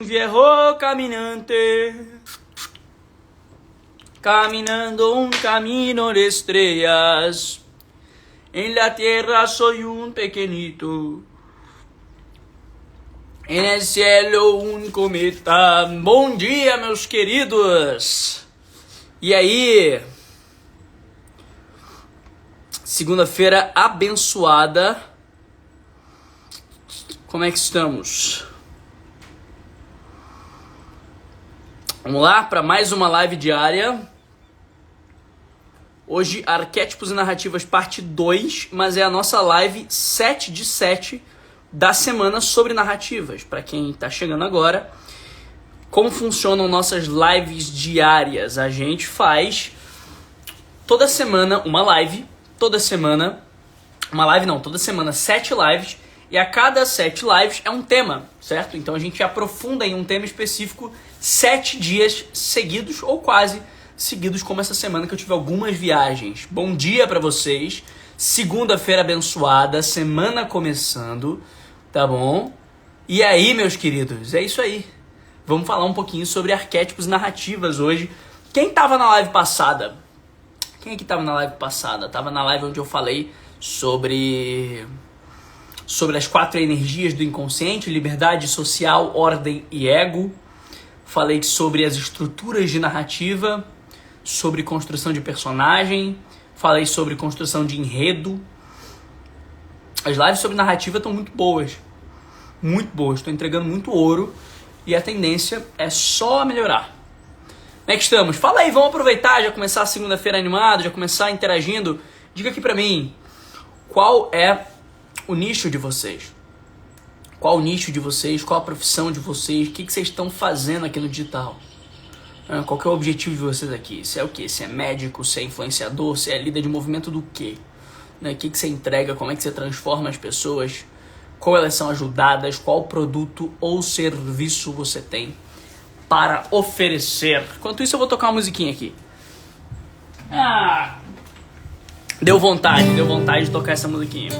Viejo caminante, caminando un camino de estrellas. En la tierra soy un pequeñito, en el cielo un cometa. Bom dia, meus queridos! E aí? Segunda-feira abençoada. Como é que estamos? Vamos lá para mais uma live diária. Hoje, Arquétipos e Narrativas parte 2, mas é a nossa live 7 de 7 da semana sobre narrativas. Para quem está chegando agora, como funcionam nossas lives diárias? A gente faz toda semana uma live, toda semana 7 lives, e a cada 7 lives é um tema, certo? Então a gente aprofunda em um tema específico 7 dias seguidos, ou quase seguidos, como essa semana que eu tive algumas viagens. Bom dia pra vocês, segunda-feira abençoada, semana começando, tá bom? E aí, meus queridos, é isso aí. Vamos falar um pouquinho sobre arquétipos e narrativas hoje. Quem tava na live passada? Quem aqui tava na live passada? Tava na live onde eu falei sobre as 4 energias do inconsciente: liberdade, social, ordem e ego. Falei sobre as estruturas de narrativa, sobre construção de personagem, falei sobre construção de enredo. As lives sobre narrativa estão muito boas, estou entregando muito ouro e a tendência é só melhorar. Como é que estamos? Fala aí, vamos aproveitar, já começar a segunda-feira animado, já começar interagindo. Diga aqui pra mim, qual é o nicho de vocês? Qual o nicho de vocês? Qual a profissão de vocês? O que vocês estão fazendo aqui no digital? Qual que é o objetivo de vocês aqui? Se é o quê? Se é médico, se é influenciador, se é líder de movimento do quê? O que você entrega? Como é que você transforma as pessoas? Como elas são ajudadas? Qual produto ou serviço você tem para oferecer? Enquanto isso, eu vou tocar uma musiquinha aqui. Deu vontade de tocar essa musiquinha.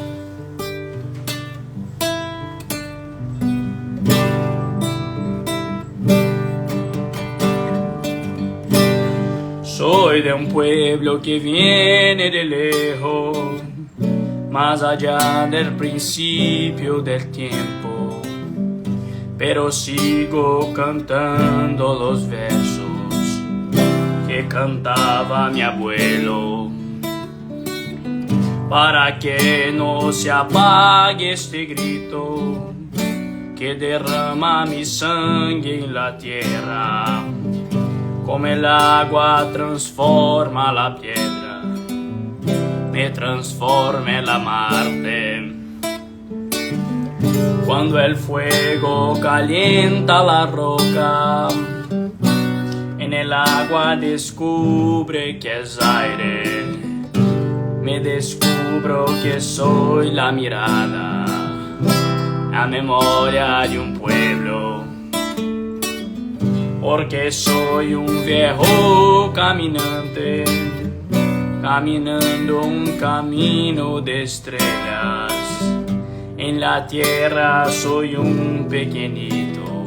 Soy de un pueblo que viene de lejos, más allá del principio del tiempo, pero sigo cantando los versos que cantaba mi abuelo, para que no se apague este grito que derrama mi sangre en la tierra. Como el agua transforma la piedra, me transforma en la Marte. Cuando el fuego calienta la roca, en el agua descubre que es aire. Me descubro que soy la mirada, la memoria de un pueblo. Porque soy un viejo caminante, caminando un camino de estrellas. En la tierra soy un pequeñito,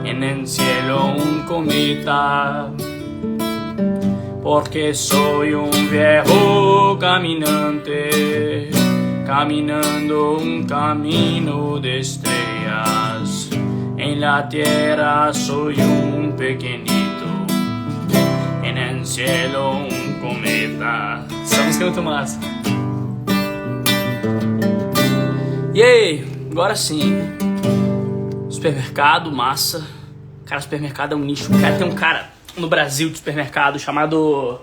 en el cielo un cometa. Porque soy un viejo caminante, caminando un camino de estrellas. En la tierra soy un pequeñito, en el cielo un cometa. Essa música é muito massa. E aí, agora sim. Supermercado, massa. Cara, supermercado é um nicho. Tem um cara no Brasil de supermercado chamado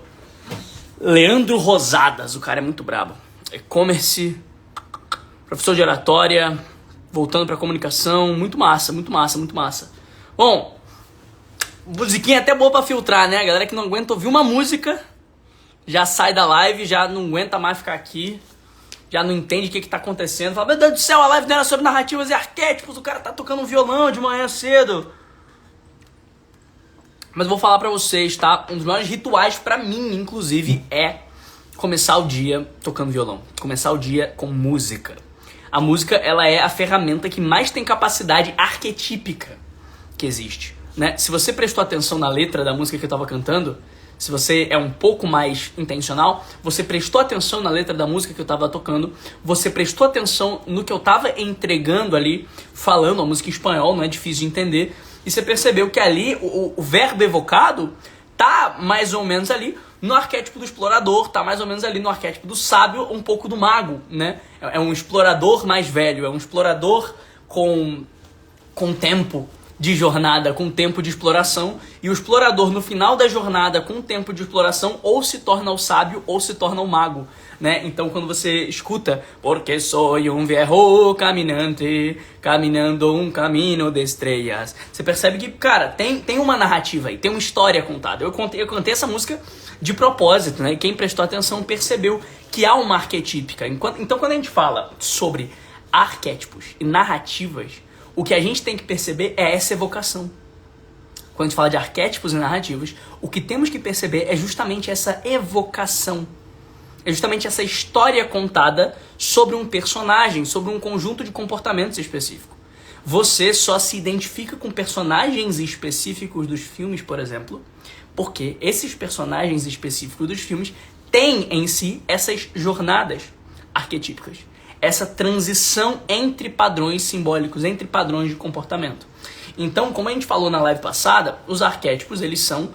Leandro Rosadas. O cara é muito brabo. E-commerce, professor de oratória, voltando pra comunicação, muito massa. Bom, musiquinha até boa pra filtrar, né? A galera que não aguenta ouvir uma música já sai da live, já não aguenta mais ficar aqui, já não entende o que tá acontecendo. Fala, meu Deus do céu, a live não era sobre narrativas e arquétipos, o cara tá tocando um violão de manhã cedo. Mas eu vou falar pra vocês, tá? Um dos maiores rituais pra mim, inclusive, é começar o dia tocando violão, começar o dia com música. A música, ela é a ferramenta que mais tem capacidade arquetípica. que existe, né? Se você prestou atenção na letra da música que eu tava cantando, se você é um pouco mais intencional, você prestou atenção na letra da música que eu tava tocando, você prestou atenção no que eu tava entregando ali, falando a música em espanhol, não é difícil de entender, e você percebeu que ali o verbo evocado tá mais ou menos ali no arquétipo do explorador, tá mais ou menos ali no arquétipo do sábio, um pouco do mago, né? É um explorador mais velho, é um explorador com tempo de jornada, com tempo de exploração, e o explorador no final da jornada com tempo de exploração ou se torna o sábio ou se torna o mago, né? Então quando você escuta porque soy un viejo caminante, caminando un camino de estrellas, você percebe que, cara, tem uma narrativa aí, tem uma história contada. Eu cantei essa música de propósito, né? E quem prestou atenção percebeu que há uma arquetípica. Então quando a gente fala sobre arquétipos e narrativas, o que a gente tem que perceber é essa evocação. Quando a gente fala de arquétipos e narrativas, o que temos que perceber é justamente essa evocação. É justamente essa história contada sobre um personagem, sobre um conjunto de comportamentos específico. Você só se identifica com personagens específicos dos filmes, por exemplo, porque esses personagens específicos dos filmes têm em si essas jornadas arquetípicas. Essa transição entre padrões simbólicos, entre padrões de comportamento. Então, como a gente falou na live passada, os arquétipos, eles são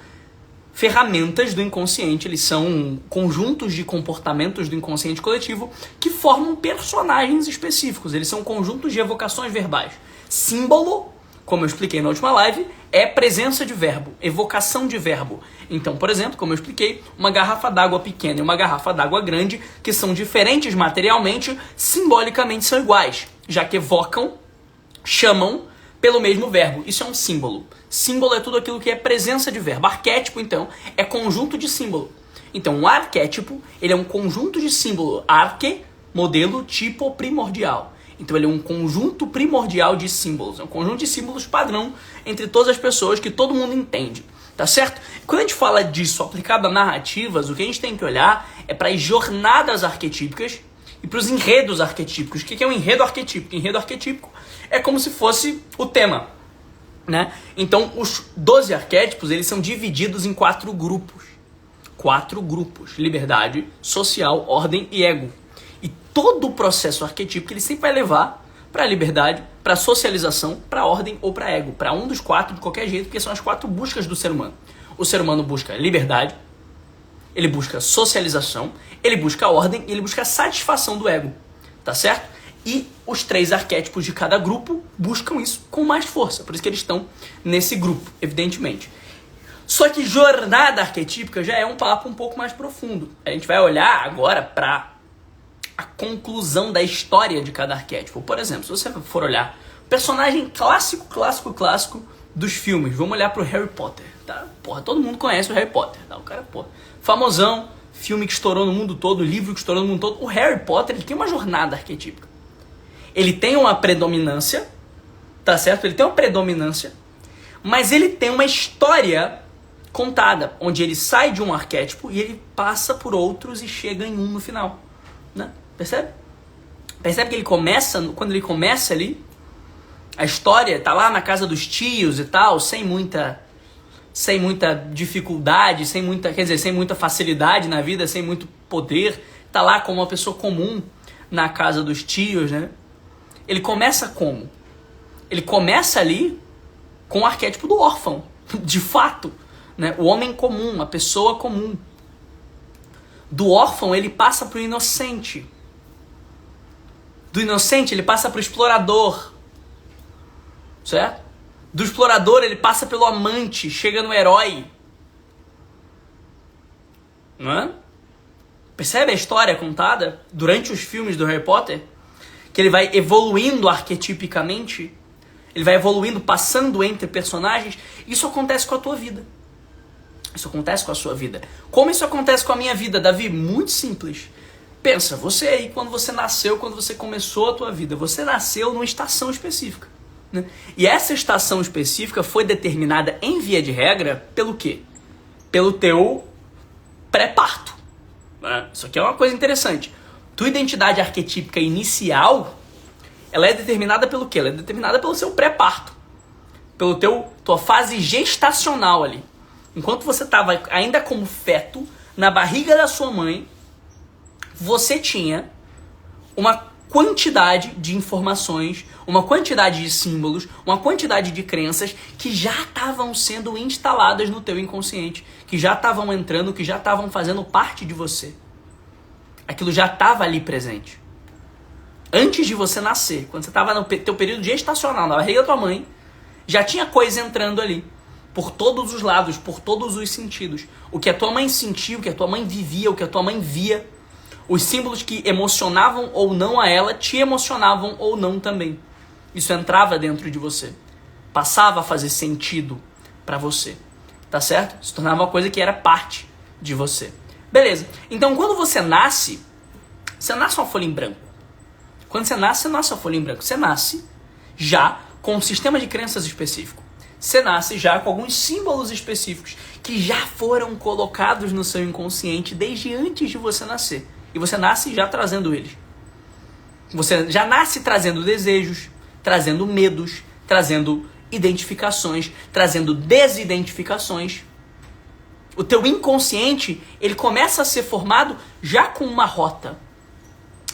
ferramentas do inconsciente, eles são conjuntos de comportamentos do inconsciente coletivo que formam personagens específicos, eles são conjuntos de evocações verbais. Símbolo, como eu expliquei na última live, é presença de verbo, evocação de verbo. Então, por exemplo, como eu expliquei, uma garrafa d'água pequena e uma garrafa d'água grande, que são diferentes materialmente, simbolicamente são iguais, já que evocam, chamam pelo mesmo verbo. Isso é um símbolo. Símbolo é tudo aquilo que é presença de verbo. Arquétipo, então, é conjunto de símbolo. Então, um arquétipo, ele é um conjunto de símbolo. Arque, modelo, tipo, primordial. Então ele é um conjunto primordial de símbolos, é um conjunto de símbolos padrão entre todas as pessoas que todo mundo entende, tá certo? Quando a gente fala disso aplicado a narrativas, o que a gente tem que olhar é para as jornadas arquetípicas e para os enredos arquetípicos. O que é um enredo arquetípico? Enredo arquetípico é como se fosse o tema, né? Então os 12 arquétipos, eles são divididos em 4 grupos. 4 grupos: liberdade, social, ordem e ego. E todo o processo arquetípico ele sempre vai levar para a liberdade, para a socialização, para a ordem ou para ego. Para um dos 4 de qualquer jeito, porque são as 4 buscas do ser humano. O ser humano busca liberdade, ele busca socialização, ele busca ordem e ele busca a satisfação do ego. Tá certo? E os 3 arquétipos de cada grupo buscam isso com mais força. Por isso que eles estão nesse grupo, evidentemente. Só que jornada arquetípica já é um papo um pouco mais profundo. A gente vai olhar agora para a conclusão da história de cada arquétipo. Por exemplo, se você for olhar o personagem clássico dos filmes, vamos olhar pro Harry Potter, tá? Porra, todo mundo conhece o Harry Potter, tá? O cara, porra, famosão, filme que estourou no mundo todo, livro que estourou no mundo todo. O Harry Potter, ele tem uma jornada arquetípica. Ele tem uma predominância, tá certo? Ele tem uma predominância, mas ele tem uma história contada, onde ele sai de um arquétipo e ele passa por outros e chega em um no final, né? Percebe? Percebe que ele começa, quando ele começa ali, a história tá lá na casa dos tios e tal, sem muita dificuldade, sem muita facilidade na vida, sem muito poder, tá lá como uma pessoa comum na casa dos tios, né? Ele começa como? Ele começa ali com o arquétipo do órfão, de fato, né? O homem comum, a pessoa comum. Do órfão ele passa pro inocente. Do inocente ele passa pro explorador, certo? Do explorador ele passa pelo amante, chega no herói, não é? Percebe a história contada durante os filmes do Harry Potter? Que ele vai evoluindo arquetipicamente, ele vai evoluindo, passando entre personagens. Isso acontece com a tua vida. Isso acontece com a sua vida. Como isso acontece com a minha vida, Davi? Muito simples. Pensa, você aí, quando você nasceu, quando você começou a tua vida, você nasceu numa estação específica, né? E essa estação específica foi determinada, em via de regra, pelo quê? Pelo teu pré-parto, né? Isso aqui é uma coisa interessante. Tua identidade arquetípica inicial, ela é determinada pelo quê? Ela é determinada pelo seu pré-parto. pelo tua fase gestacional ali. Enquanto você estava ainda como feto, na barriga da sua mãe, você tinha uma quantidade de informações, uma quantidade de símbolos, uma quantidade de crenças que já estavam sendo instaladas no teu inconsciente, que já estavam entrando, que já estavam fazendo parte de você. Aquilo já estava ali presente. Antes de você nascer, quando você estava no teu período gestacional, na barriga da tua mãe, já tinha coisa entrando ali. Por todos os lados, por todos os sentidos. O que a tua mãe sentia, o que a tua mãe vivia, o que a tua mãe via. Os símbolos que emocionavam ou não a ela, te emocionavam ou não também. Isso entrava dentro de você. Passava a fazer sentido para você. Tá certo? Se tornava uma coisa que era parte de você. Beleza. Então, quando você nasce uma folha em branco. Quando você nasce uma folha em branco. Você nasce já com um sistema de crenças específico. Você nasce já com alguns símbolos específicos que já foram colocados no seu inconsciente desde antes de você nascer. E você nasce já trazendo eles. Você já nasce trazendo desejos, trazendo medos, trazendo identificações, trazendo desidentificações. O teu inconsciente, ele começa a ser formado já com uma rota.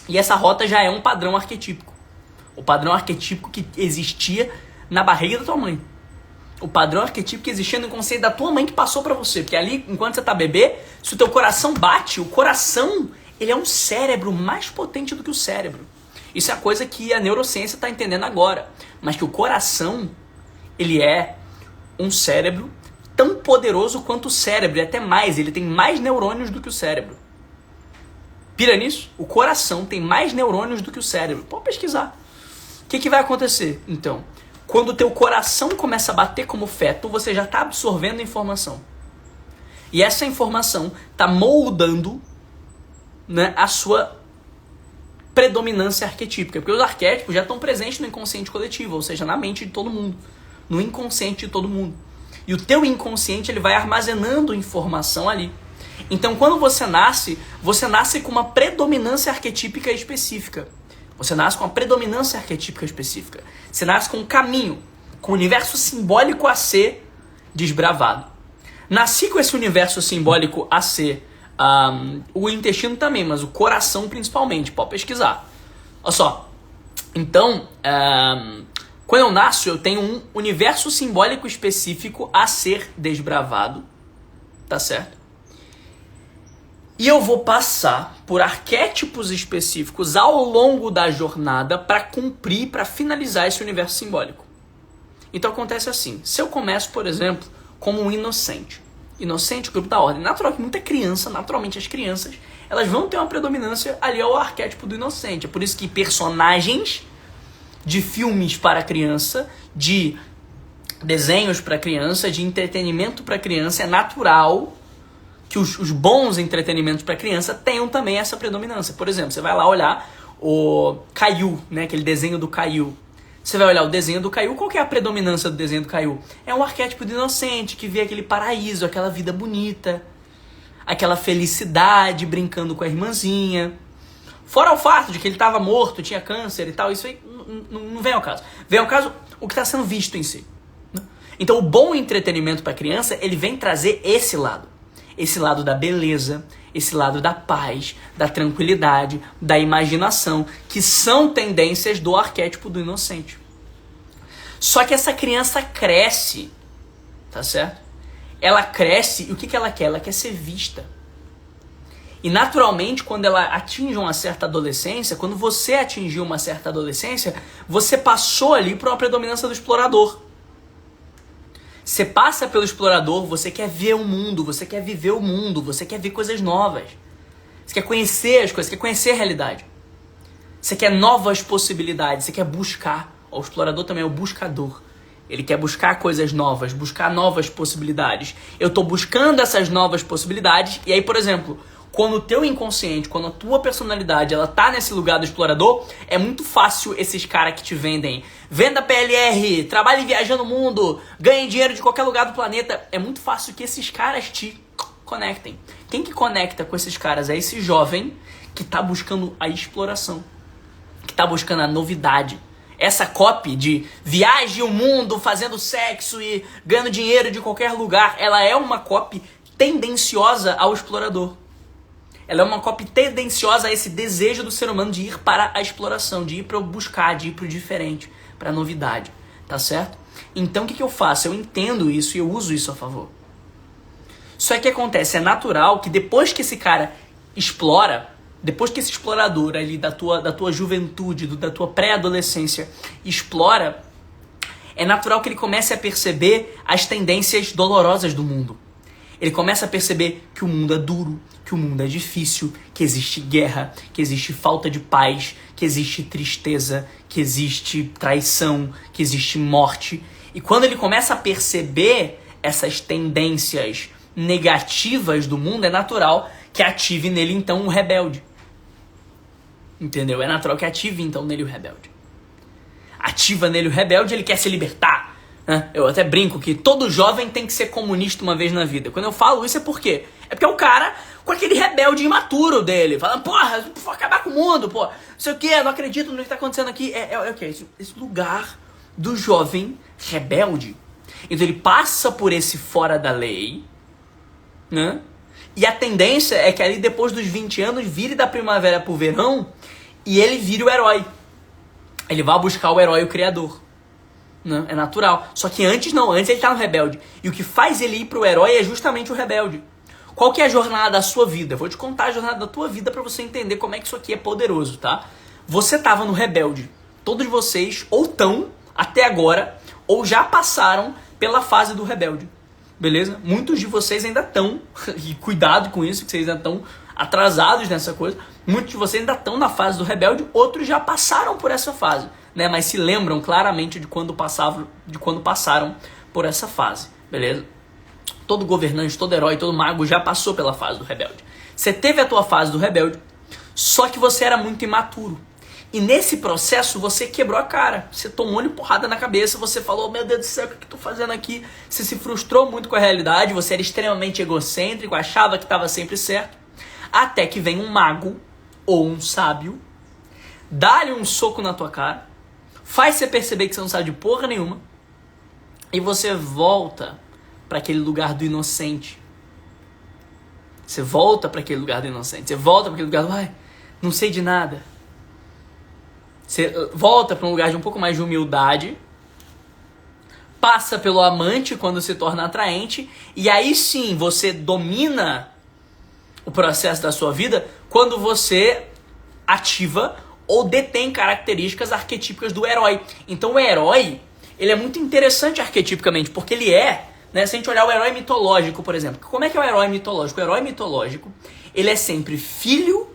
E essa rota já é um padrão arquetípico. O padrão arquetípico que existia na barriga da tua mãe. O padrão arquetípico que existia no inconsciente da tua mãe que passou pra você. Porque ali, enquanto você tá bebê, se o teu coração bate, o coração, ele é um cérebro mais potente do que o cérebro. Isso é a coisa que a neurociência tá entendendo agora. Mas que o coração, ele é um cérebro tão poderoso quanto o cérebro. E até mais, ele tem mais neurônios do que o cérebro. Pira nisso? O coração tem mais neurônios do que o cérebro. Pode pesquisar. O que vai acontecer, então? Quando o teu coração começa a bater como feto, você já está absorvendo informação. E essa informação está moldando, né, a sua predominância arquetípica. Porque os arquétipos já estão presentes no inconsciente coletivo, ou seja, na mente de todo mundo. No inconsciente de todo mundo. E o teu inconsciente, ele vai armazenando informação ali. Então, quando você nasce com uma predominância arquetípica específica. Você nasce com uma predominância arquetípica específica. Você nasce com um caminho, com um universo simbólico a ser desbravado. Nasci com esse universo simbólico a ser o intestino também, mas o coração principalmente. Pode pesquisar. Olha só. Então, quando eu nasço, eu tenho um universo simbólico específico a ser desbravado. Tá certo? E eu vou passar por arquétipos específicos ao longo da jornada para cumprir, para finalizar esse universo simbólico. Então acontece assim, se eu começo, por exemplo, como um inocente. Inocente, grupo da ordem. Natural que muita criança, naturalmente as crianças, elas vão ter uma predominância ali ao arquétipo do inocente. É por isso que personagens de filmes para criança, de desenhos para criança, de entretenimento para criança, é natural que os bons entretenimentos para criança tenham também essa predominância. Por exemplo, você vai lá olhar o Caillou, né, aquele desenho do Caillou. Você vai olhar o desenho do Caillou, qual que é a predominância do desenho do Caillou? É um arquétipo do inocente, que vê aquele paraíso, aquela vida bonita, aquela felicidade, brincando com a irmãzinha. Fora o fato de que ele estava morto, tinha câncer e tal, isso aí não vem ao caso. Vem ao caso o que está sendo visto em si. Então o bom entretenimento para criança, ele vem trazer esse lado. Esse lado da beleza, esse lado da paz, da tranquilidade, da imaginação, que são tendências do arquétipo do inocente. Só que essa criança cresce, tá certo? Ela cresce e o que ela quer? Ela quer ser vista. E naturalmente, quando ela atinge uma certa adolescência, quando você atingiu uma certa adolescência, você passou ali para uma predominância do explorador. Você passa pelo explorador, você quer ver o mundo, você quer viver o mundo, você quer ver coisas novas. Você quer conhecer as coisas, quer conhecer a realidade. Você quer novas possibilidades, você quer buscar. O explorador também é o buscador. Ele quer buscar coisas novas, buscar novas possibilidades. Eu estou buscando essas novas possibilidades e aí, por exemplo, quando o teu inconsciente, quando a tua personalidade, ela tá nesse lugar do explorador, é muito fácil esses caras que te vendem. Venda PLR, trabalhe viajando o mundo, ganhe dinheiro de qualquer lugar do planeta. É muito fácil que esses caras te conectem. Quem que conecta com esses caras? É esse jovem que tá buscando a exploração, que tá buscando a novidade. Essa copy de viaje o mundo fazendo sexo e ganhando dinheiro de qualquer lugar, ela é uma copy tendenciosa ao explorador. Ela é uma copy tendenciosa a esse desejo do ser humano de ir para a exploração, de ir para o buscar, de ir para o diferente, para a novidade, tá certo? Então o que eu faço? Eu entendo isso e eu uso isso a favor. Só que acontece, é natural que depois que esse cara explora, depois que esse explorador ali da tua juventude, da tua pré-adolescência explora, é natural que ele comece a perceber as tendências dolorosas do mundo. Ele começa a perceber que o mundo é duro, que o mundo é difícil, que existe guerra, que existe falta de paz, que existe tristeza, que existe traição, que existe morte. E quando ele começa a perceber essas tendências negativas do mundo, é natural que ative nele então o rebelde. Entendeu? É natural que ative então nele o rebelde. Ativa nele o rebelde, ele quer se libertar. Eu até brinco que todo jovem tem que ser comunista uma vez na vida. Quando eu falo isso é por quê? É porque é o cara com aquele rebelde imaturo dele, falando, porra, vou acabar com o mundo, pô, não sei o que, não acredito no que tá acontecendo aqui. É o que? Esse lugar do jovem rebelde. Então ele passa por esse fora da lei, né? E a tendência é que ali depois dos 20 anos vire da primavera pro verão e ele vire o herói. Ele vai buscar o herói, o criador. Não, é natural. Só que antes não, antes ele tá no rebelde. E o que faz ele ir pro herói é justamente o rebelde. Qual que é a jornada da sua vida? Eu vou te contar a jornada da tua vida pra você entender como é que isso aqui é poderoso, tá? Você tava no rebelde. Todos vocês ou estão até agora ou já passaram pela fase do rebelde. Beleza? Muitos de vocês ainda estão, e cuidado com isso, que vocês ainda estão atrasados nessa coisa. Muitos de vocês ainda estão na fase do rebelde, outros já passaram por essa fase, né? Mas se lembram claramente de quando passaram por essa fase, beleza? Todo governante, todo herói, todo mago já passou pela fase do rebelde. Você teve a tua fase do rebelde, só que você era muito imaturo. E nesse processo você quebrou a cara, você tomou-lhe porrada na cabeça, você falou, meu Deus do céu, o que eu tô fazendo aqui? Você se frustrou muito com a realidade, você era extremamente egocêntrico, achava que estava sempre certo. Até que vem um mago ou um sábio, dá-lhe um soco na tua cara, faz você perceber que você não sabe de porra nenhuma, e você volta para aquele lugar do inocente. Você volta para aquele lugar do inocente, você volta para aquele lugar do, ai, não sei de nada. Você volta para um lugar de um pouco mais de humildade, passa pelo amante quando se torna atraente, e aí sim você domina o processo da sua vida quando você ativa ou detém características arquetípicas do herói. Então o herói, ele é muito interessante arquetipicamente, porque ele é, né, se a gente olhar o herói mitológico, por exemplo, como é que é o herói mitológico? O herói mitológico, ele é sempre filho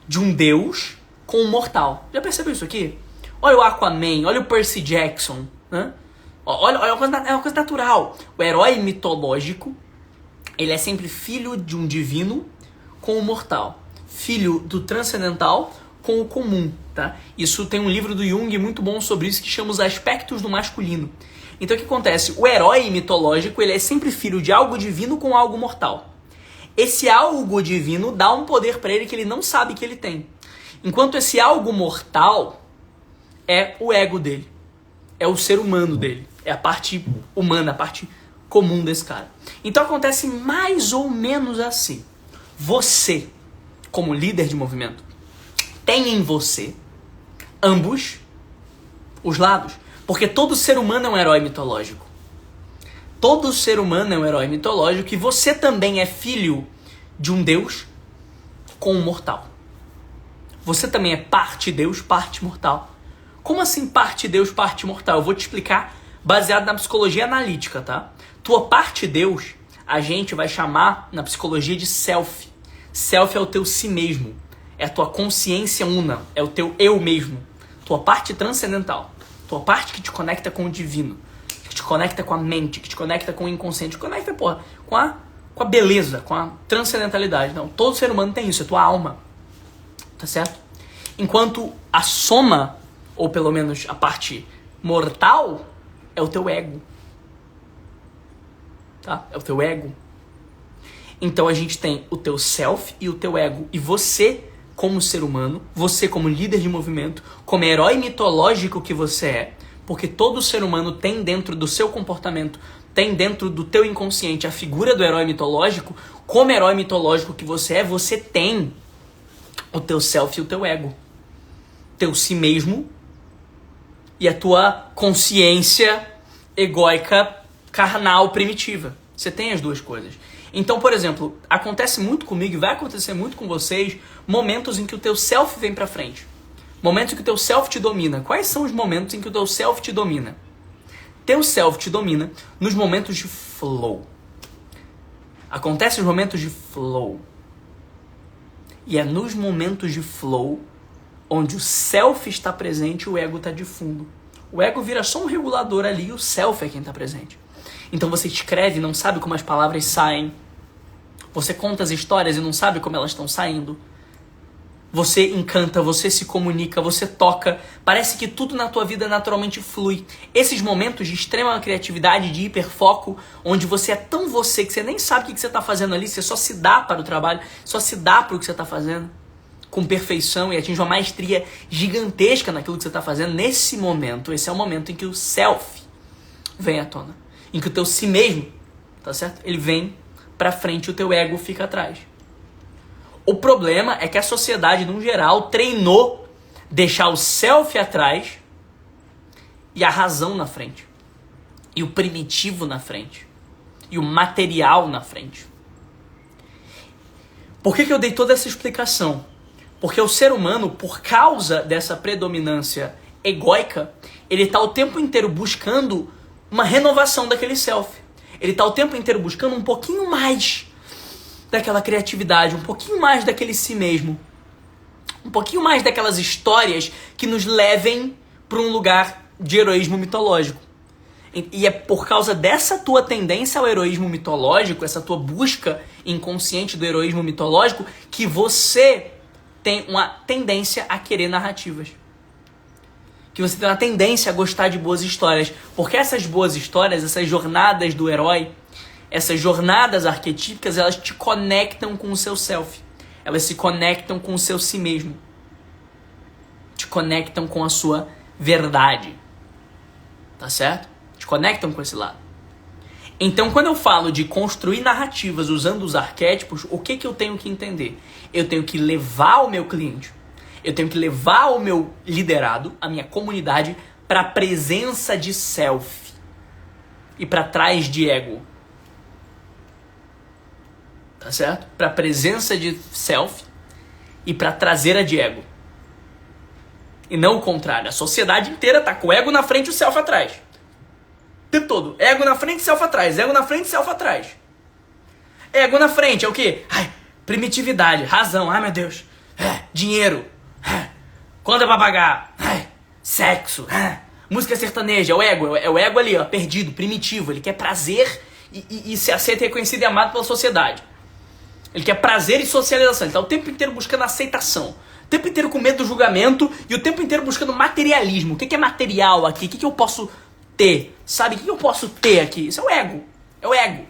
de um deus com um mortal. Já percebeu isso aqui? Olha o Aquaman, olha o Percy Jackson, né? Olha, é uma coisa natural. O herói mitológico, ele é sempre filho de um divino com o mortal. Filho do transcendental com o comum, tá? Isso tem um livro do Jung muito bom sobre isso que chama Os Aspectos do Masculino. Então o que acontece? O herói mitológico, ele é sempre filho de algo divino com algo mortal. Esse algo divino dá um poder para ele que ele não sabe que ele tem. Enquanto esse algo mortal é o ego dele. É o ser humano dele. É a parte humana, a parte comum desse cara. Então acontece mais ou menos assim. Você, como líder de movimento, tem em você ambos os lados. Porque todo ser humano é um herói mitológico. Todo ser humano é um herói mitológico e você também é filho de um deus com um mortal. Você também é parte Deus, parte mortal. Como assim parte Deus, parte mortal? Eu vou te explicar baseado na psicologia analítica, tá? Tua parte Deus, a gente vai chamar na psicologia de self. Self é o teu si mesmo. É a tua consciência una. É o teu eu mesmo. Tua parte transcendental. Tua parte que te conecta com o divino. Que te conecta com a mente. Que te conecta com o inconsciente. Que te conecta, porra, com a beleza, com a transcendentalidade. Não, todo ser humano tem isso. É tua alma. Tá certo? Enquanto a soma, ou pelo menos a parte mortal, é o teu ego. Tá? É o teu ego. Então a gente tem o teu self e o teu ego. E você como ser humano, você como líder de movimento, como herói mitológico que você é, porque todo ser humano tem dentro do seu comportamento, tem dentro do teu inconsciente a figura do herói mitológico. Como herói mitológico que você é, você tem o teu self e o teu ego, teu si mesmo e a tua consciência egóica, carnal, primitiva. Você tem as duas coisas. Então, por exemplo, acontece muito comigo e vai acontecer muito com vocês momentos em que o teu self vem pra frente. Momentos em que o teu self te domina. Quais são os momentos em que o teu self te domina? Teu self te domina nos momentos de flow. Acontecem os momentos de flow. E é nos momentos de flow onde o self está presente e o ego está de fundo. O ego vira só um regulador ali e o self é quem está presente. Então você escreve e não sabe como as palavras saem. Você conta as histórias e não sabe como elas estão saindo. Você encanta, você se comunica, você toca. Parece que tudo na tua vida naturalmente flui. Esses momentos de extrema criatividade, de hiperfoco, onde você é tão você que você nem sabe o que você está fazendo ali, você só se dá para o trabalho, só se dá para o que você está fazendo, com perfeição, e atinge uma maestria gigantesca naquilo que você está fazendo. Nesse momento, esse é o momento em que o self vem à tona. Em que o teu si mesmo, tá certo? Ele vem pra frente e o teu ego fica atrás. O problema é que a sociedade, no geral, treinou deixar o self atrás e a razão na frente. E o primitivo na frente. E o material na frente. Por que eu dei toda essa explicação? Porque o ser humano, por causa dessa predominância egóica, ele está o tempo inteiro buscando uma renovação daquele self. Ele está o tempo inteiro buscando um pouquinho mais daquela criatividade, um pouquinho mais daquele si mesmo, um pouquinho mais daquelas histórias que nos levem para um lugar de heroísmo mitológico. E é por causa dessa tua tendência ao heroísmo mitológico, essa tua busca inconsciente do heroísmo mitológico, que você tem uma tendência a querer narrativas. Que você tem uma tendência a gostar de boas histórias. Porque essas boas histórias, essas jornadas do herói, essas jornadas arquetípicas, elas te conectam com o seu self. Elas se conectam com o seu si mesmo. Te conectam com a sua verdade. Tá certo? Te conectam com esse lado. Então, quando eu falo de construir narrativas usando os arquétipos, o que eu tenho que entender? Eu tenho que levar o meu cliente, eu tenho que levar o meu liderado, a minha comunidade, para a presença de self e para trás de ego. Tá certo? Para a presença de self e para a traseira de ego. E não o contrário. A sociedade inteira tá com o ego na frente e o self atrás. O tempo todo. Ego na frente e self atrás. Ego na frente e self atrás. Ego na frente é o quê? Ai, primitividade, razão, ai meu Deus. Dinheiro. Conta pra pagar. Sexo. Música sertaneja. É o ego ali, ó, perdido, primitivo. Ele quer prazer e ser aceito, reconhecido e amado pela sociedade. Ele quer prazer e socialização. Ele tá o tempo inteiro buscando aceitação. O tempo inteiro com medo do julgamento e o tempo inteiro buscando materialismo. O que é material aqui? O que eu posso ter? Sabe? O que eu posso ter aqui? Isso é o ego. É o ego.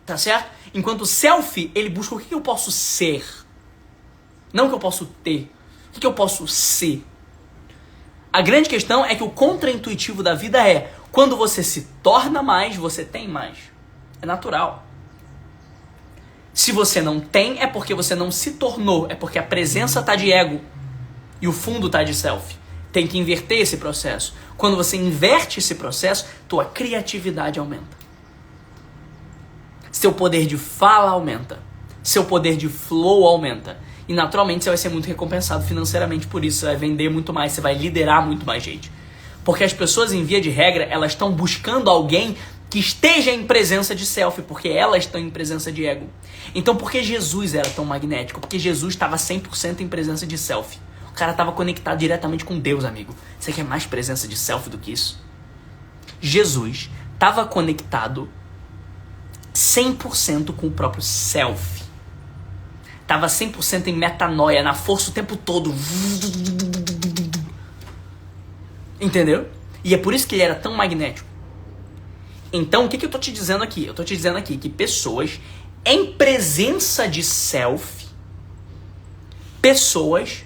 Tá certo? Enquanto o self, ele busca o que eu posso ser. Não o que eu posso ter. O que eu posso ser. A grande questão é que o contraintuitivo da vida é: quando você se torna mais, você tem mais. É natural. Se você não tem, é porque você não se tornou. É porque a presença tá de ego e o fundo tá de self. Tem que inverter esse processo. Quando você inverte esse processo, tua criatividade aumenta. Seu poder de fala aumenta. Seu poder de flow aumenta. E naturalmente você vai ser muito recompensado financeiramente por isso. Você vai vender muito mais, você vai liderar muito mais gente. Porque as pessoas, em via de regra, elas estão buscando alguém que esteja em presença de self, porque elas estão em presença de ego. Então, por que Jesus era tão magnético? Porque Jesus estava 100% em presença de self. O cara estava conectado diretamente com Deus, amigo. Você quer mais presença de self do que isso? Jesus estava conectado 100% com o próprio self. Estava 100% em metanoia, na força o tempo todo. Entendeu? E é por isso que ele era tão magnético. Então, o que eu tô te dizendo aqui? Eu tô te dizendo aqui que pessoas em presença de self pessoas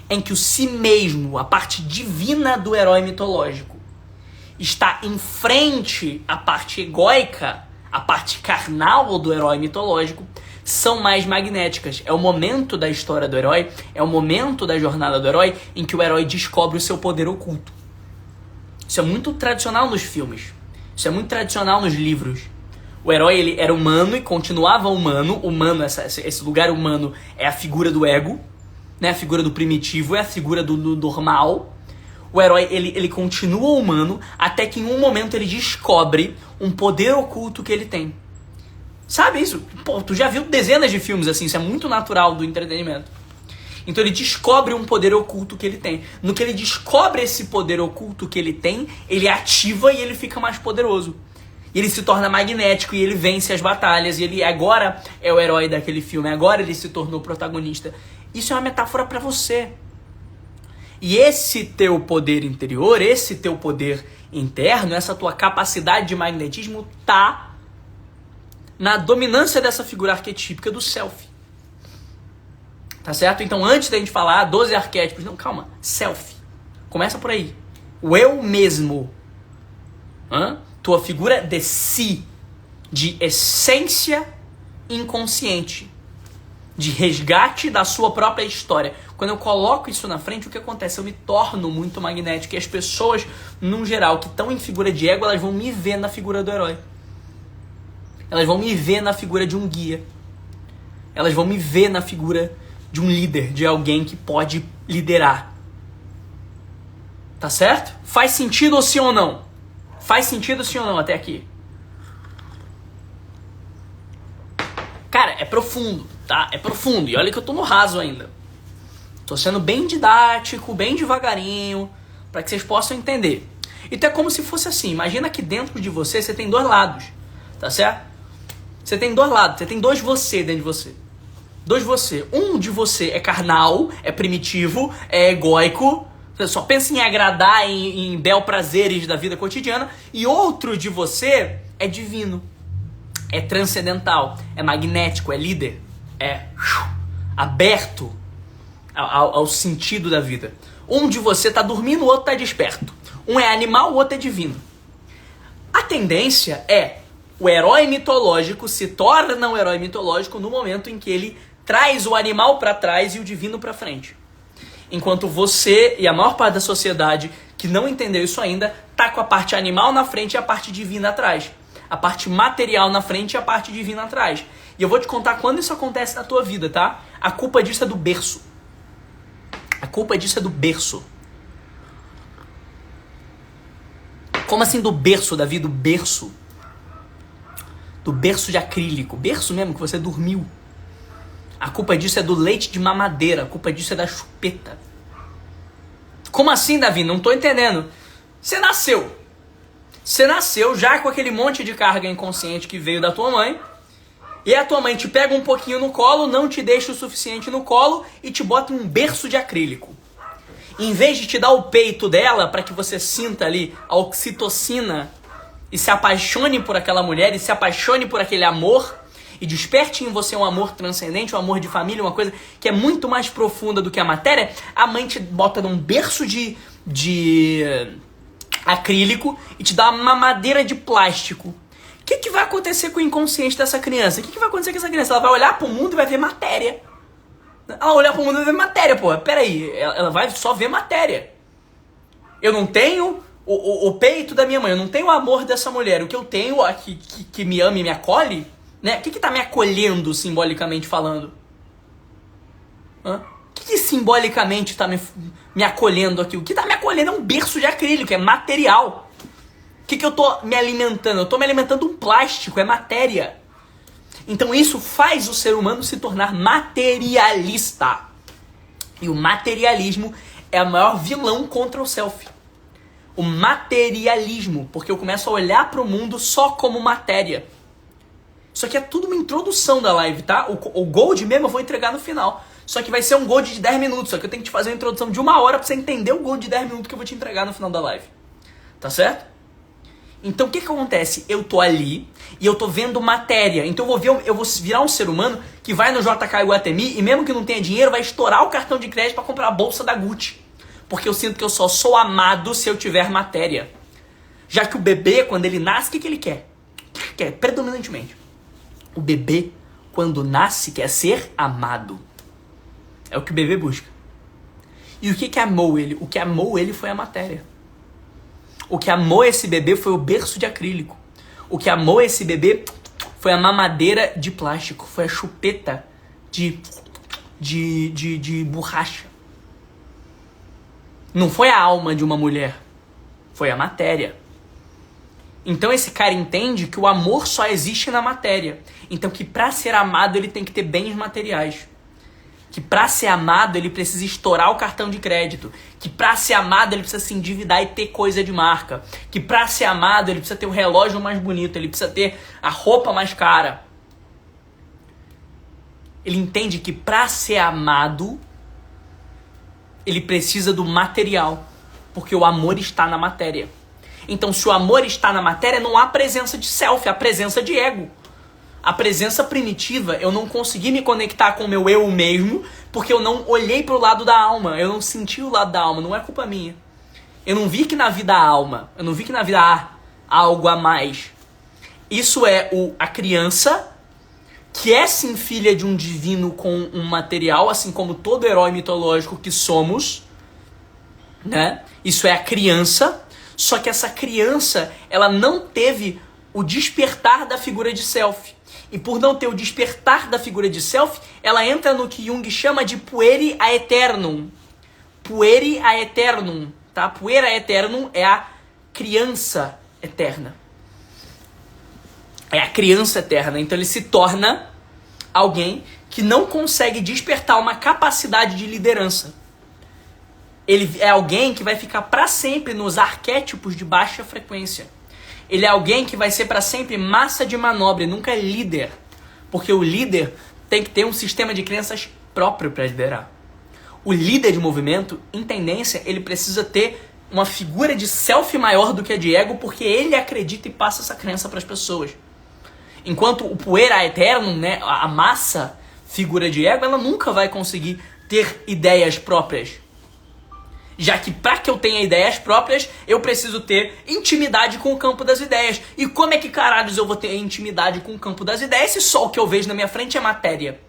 em que o si mesmo, a parte divina do herói mitológico, está em frente à parte egóica, a parte carnal do herói mitológico, são mais magnéticas. É o momento da história do herói, é o momento da jornada do herói em que o herói descobre o seu poder oculto. Isso é muito tradicional nos filmes. Isso é muito tradicional nos livros. O herói, ele era humano e continuava humano. Esse lugar humano é a figura do ego, né? A figura do primitivo, é a figura do normal. O herói, ele continua humano até que em um momento ele descobre um poder oculto que ele tem. Sabe isso? Pô, tu já viu dezenas de filmes assim, isso é muito natural do entretenimento. Então ele descobre um poder oculto que ele tem. No que ele descobre esse poder oculto que ele tem, ele ativa e ele fica mais poderoso. E ele se torna magnético e ele vence as batalhas. E ele agora é o herói daquele filme, agora ele se tornou protagonista. Isso é uma metáfora para você. E esse teu poder interior, esse teu poder interno, essa tua capacidade de magnetismo tá na dominância dessa figura arquetípica do self. Tá certo? Então, antes da gente falar 12 arquétipos, não, calma, self. Começa por aí. O eu mesmo. Tua figura de si, de essência inconsciente, de resgate da sua própria história. Quando eu coloco isso na frente, o que acontece? Eu me torno muito magnético. E as pessoas, num geral, que estão em figura de ego, elas vão me ver na figura do herói. Elas vão me ver na figura de um guia. Elas vão me ver na figura de um líder, de alguém que pode liderar. Tá certo? Faz sentido ou sim ou não? Faz sentido sim ou não até aqui? Cara, é profundo, tá? É profundo. E olha que eu tô no raso ainda. Tô sendo bem didático, bem devagarinho, para que vocês possam entender. Então é como se fosse assim. Imagina que dentro de você tem dois lados, tá certo? Você tem dois lados, você tem dois você dentro de você. Dois você. Um de você é carnal, é primitivo, é egóico. Você só pensa em agradar, em bel prazeres da vida cotidiana. E outro de você é divino. É transcendental, é magnético, é líder. É aberto ao sentido da vida. Um de você tá dormindo, o outro tá desperto. Um é animal, o outro é divino. A tendência é o herói mitológico se torna um herói mitológico no momento em que ele traz o animal para trás e o divino para frente. Enquanto você e a maior parte da sociedade que não entendeu isso ainda, tá com a parte animal na frente e a parte divina atrás. A parte material na frente e a parte divina atrás. E eu vou te contar quando isso acontece na tua vida, tá? A culpa disso é do berço. A culpa disso é do berço. Como assim do berço, Davi? Do berço. Do berço de acrílico. Berço mesmo, que você dormiu. A culpa disso é do leite de mamadeira. A culpa disso é da chupeta. Como assim, Davi? Não tô entendendo. Você nasceu. Você nasceu já com aquele monte de carga inconsciente que veio da tua mãe. E a tua mãe te pega um pouquinho no colo, não te deixa o suficiente no colo e te bota em um berço de acrílico. Em vez de te dar o peito dela para que você sinta ali a oxitocina e se apaixone por aquela mulher e se apaixone por aquele amor e desperte em você um amor transcendente, um amor de família, uma coisa que é muito mais profunda do que a matéria, a mãe te bota num berço de acrílico e te dá uma mamadeira de plástico. O que vai acontecer com o inconsciente dessa criança? O que vai acontecer com essa criança? Ela vai olhar pro mundo e vai ver matéria. Ela olhar pro mundo e vai ver matéria, pô. Peraí, ela vai só ver matéria. Eu não tenho o peito da minha mãe, eu não tenho o amor dessa mulher. O que eu tenho, que me ama e me acolhe, né? O que tá me acolhendo, simbolicamente falando? O que simbolicamente tá me acolhendo aqui? O que tá me acolhendo é um berço de acrílico, é material. O que eu tô me alimentando? Eu tô me alimentando um plástico, é matéria. Então isso faz o ser humano se tornar materialista. E o materialismo é o maior vilão contra o self. O materialismo, porque eu começo a olhar para o mundo só como matéria. Isso aqui é tudo uma introdução da live, tá? O Gold mesmo eu vou entregar no final. Só que vai ser um Gold de 10 minutos, só que eu tenho que te fazer uma introdução de 1 hora para você entender o Gold de 10 minutos que eu vou te entregar no final da live. Tá certo? Então o que acontece? Eu tô ali e eu tô vendo matéria. Então eu vou virar um ser humano que vai no JK Iguatemi e mesmo que não tenha dinheiro, vai estourar o cartão de crédito para comprar a bolsa da Gucci. Porque eu sinto que eu só sou amado se eu tiver matéria. Já que o bebê, quando ele nasce, o que ele quer? O que ele quer? Predominantemente. O bebê, quando nasce, quer ser amado. É o que o bebê busca. E o que amou ele? O que amou ele foi a matéria. O que amou esse bebê foi o berço de acrílico. O que amou esse bebê foi a mamadeira de plástico. Foi a chupeta de borracha. Não foi a alma de uma mulher. Foi a matéria. Então esse cara entende que o amor só existe na matéria. Então que pra ser amado ele tem que ter bens materiais. Que pra ser amado ele precisa estourar o cartão de crédito. Que pra ser amado ele precisa se endividar e ter coisa de marca. Que pra ser amado ele precisa ter o relógio mais bonito. Ele precisa ter a roupa mais cara. Ele entende que pra ser amado ele precisa do material. Porque o amor está na matéria. Então se o amor está na matéria não há presença de self, há presença de ego. A presença primitiva, eu não consegui me conectar com o meu eu mesmo, porque eu não olhei pro lado da alma, eu não senti o lado da alma, não é culpa minha. Eu não vi que na vida há alma, eu não vi que na vida há algo a mais. Isso é a criança, que é sim filha de um divino com um material, assim como todo herói mitológico que somos, né? Isso é a criança, só que essa criança, ela não teve o despertar da figura de self. E por não ter o despertar da figura de self, ela entra no que Jung chama de pueri aeternum. Pueri aeternum, tá? Puera aeternum é a criança eterna. É a criança eterna. Então ele se torna alguém que não consegue despertar uma capacidade de liderança. Ele é alguém que vai ficar para sempre nos arquétipos de baixa frequência. Ele é alguém que vai ser para sempre massa de manobra e nunca líder. Porque o líder tem que ter um sistema de crenças próprio para liderar. O líder de movimento, em tendência, ele precisa ter uma figura de self maior do que a de ego, porque ele acredita e passa essa crença para as pessoas. Enquanto o puera aeternum, né, a massa figura de ego, ela nunca vai conseguir ter ideias próprias. Já que para que eu tenha ideias próprias, eu preciso ter intimidade com o campo das ideias. E como é que caralhos eu vou ter intimidade com o campo das ideias se só o que eu vejo na minha frente é matéria?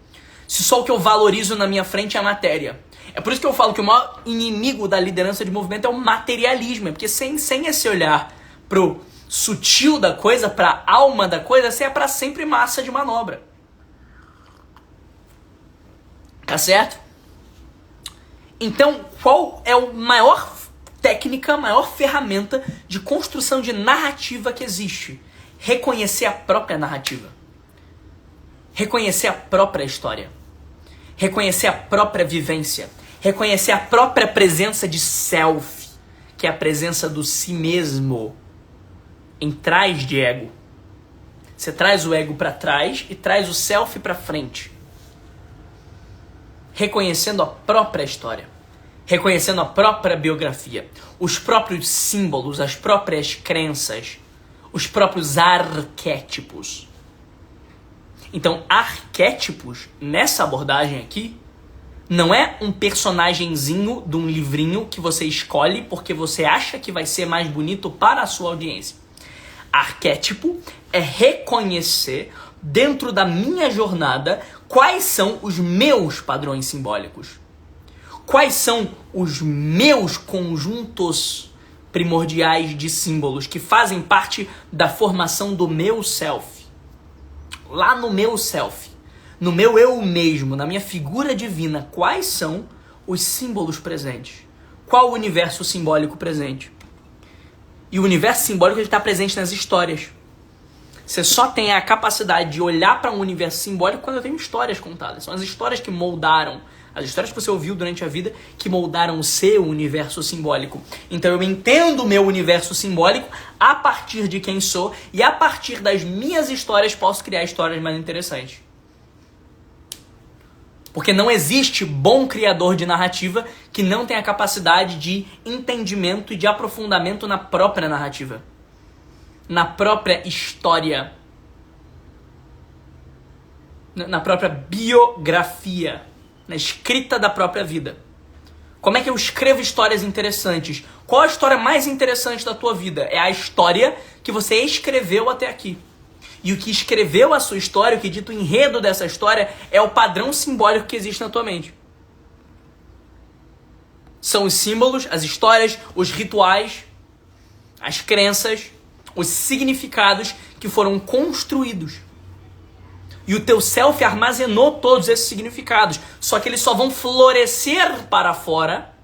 Se só o que eu valorizo na minha frente é matéria? É por isso que eu falo que o maior inimigo da liderança de movimento é o materialismo. É porque sem esse olhar pro sutil da coisa, pra alma da coisa, você é pra sempre massa de manobra. Tá certo? Então, qual é a maior técnica, a maior ferramenta de construção de narrativa que existe? Reconhecer a própria narrativa. Reconhecer a própria história. Reconhecer a própria vivência. Reconhecer a própria presença de self, que é a presença do si mesmo em trás de ego. Você traz o ego para trás e traz o self para frente. Reconhecendo a própria história, reconhecendo a própria biografia, os próprios símbolos, as próprias crenças, os próprios arquétipos. Então, arquétipos, nessa abordagem aqui, não é um personagenzinho de um livrinho que você escolhe porque você acha que vai ser mais bonito para a sua audiência. Arquétipo é reconhecer, dentro da minha jornada, quais são os meus padrões simbólicos. Quais são os meus conjuntos primordiais de símbolos que fazem parte da formação do meu self. Lá no meu self, no meu eu mesmo, na minha figura divina, quais são os símbolos presentes? Qual o universo simbólico presente? E o universo simbólico está presente nas histórias. Você só tem a capacidade de olhar para um universo simbólico quando eu tenho histórias contadas. São as histórias que moldaram, as histórias que você ouviu durante a vida que moldaram o seu universo simbólico. Então eu entendo o meu universo simbólico a partir de quem sou e a partir das minhas histórias posso criar histórias mais interessantes. Porque não existe bom criador de narrativa que não tenha capacidade de entendimento e de aprofundamento na própria narrativa. na própria história, na própria biografia, na escrita da própria vida. Como é que eu escrevo histórias interessantes? Qual a história mais interessante da tua vida? É a história que você escreveu até aqui. E o que escreveu a sua história, o que dita o enredo dessa história, é o padrão simbólico que existe na tua mente. São os símbolos, as histórias, os rituais, as crenças, os significados que foram construídos. E o teu self armazenou todos esses significados. Só que eles só vão florescer para fora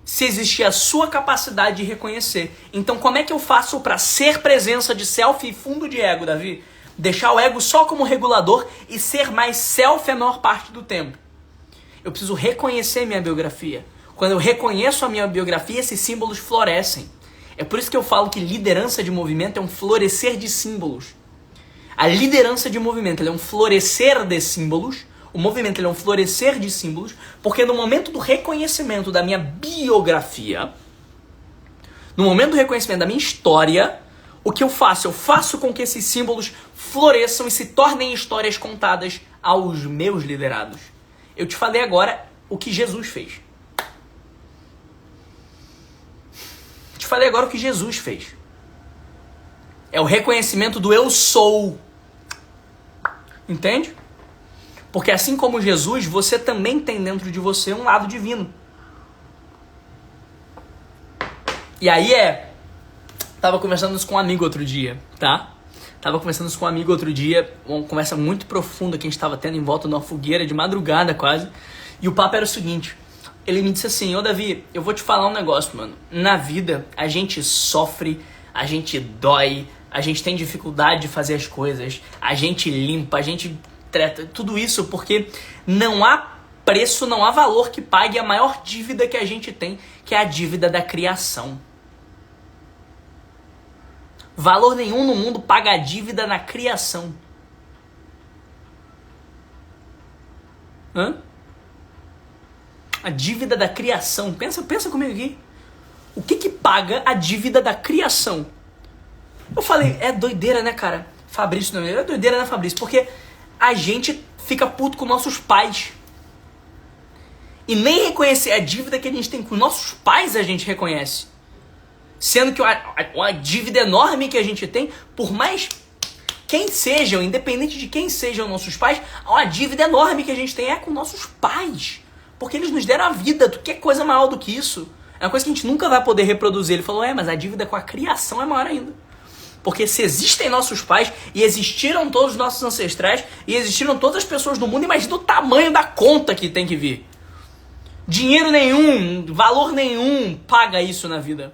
se existir a sua capacidade de reconhecer. Então como é que eu faço para ser presença de self e fundo de ego, Davi? Deixar o ego só como regulador e ser mais self a maior parte do tempo. Eu preciso reconhecer minha biografia. Quando eu reconheço a minha biografia, esses símbolos florescem. É por isso que eu falo que liderança de movimento é um florescer de símbolos. A liderança de movimento ela é um florescer de símbolos. O movimento ele é um florescer de símbolos, porque no momento do reconhecimento da minha biografia, no momento do reconhecimento da minha história, o que eu faço? Eu faço com que esses símbolos floresçam e se tornem histórias contadas aos meus liderados. Eu te falei agora o que Jesus fez. Te falei agora o que Jesus fez. É o reconhecimento do eu sou. Entende? Porque assim como Jesus, você também tem dentro de você um lado divino. E aí tava conversando isso com um amigo outro dia, tá? Tava conversando isso com um amigo outro dia, uma conversa muito profunda que a gente tava tendo em volta de uma fogueira, de madrugada quase. E o papo era o seguinte, ele me disse assim, ô Davi, eu vou te falar um negócio, mano. Na vida, a gente sofre, a gente dói, a gente tem dificuldade de fazer as coisas, a gente limpa, a gente treta, tudo isso porque não há preço, não há valor que pague a maior dívida que a gente tem, que é a dívida da criação. Valor nenhum no mundo paga a dívida na criação. A dívida da criação. Pensa comigo aqui. O que paga a dívida da criação? Eu falei, é doideira, né, cara? Fabrício, não é doideira, né, Fabrício? Porque a gente fica puto com nossos pais. E nem reconhecer a dívida que a gente tem com nossos pais a gente reconhece. Sendo que uma dívida enorme que a gente tem, por mais quem sejam, independente de quem sejam nossos pais, uma dívida enorme que a gente tem é com nossos pais. Porque eles nos deram a vida, tu quer coisa maior do que isso? É uma coisa que a gente nunca vai poder reproduzir. Ele falou, mas a dívida com a criação é maior ainda. Porque se existem nossos pais, e existiram todos os nossos ancestrais, e existiram todas as pessoas do mundo, imagina o tamanho da conta que tem que vir. Dinheiro nenhum, valor nenhum paga isso na vida.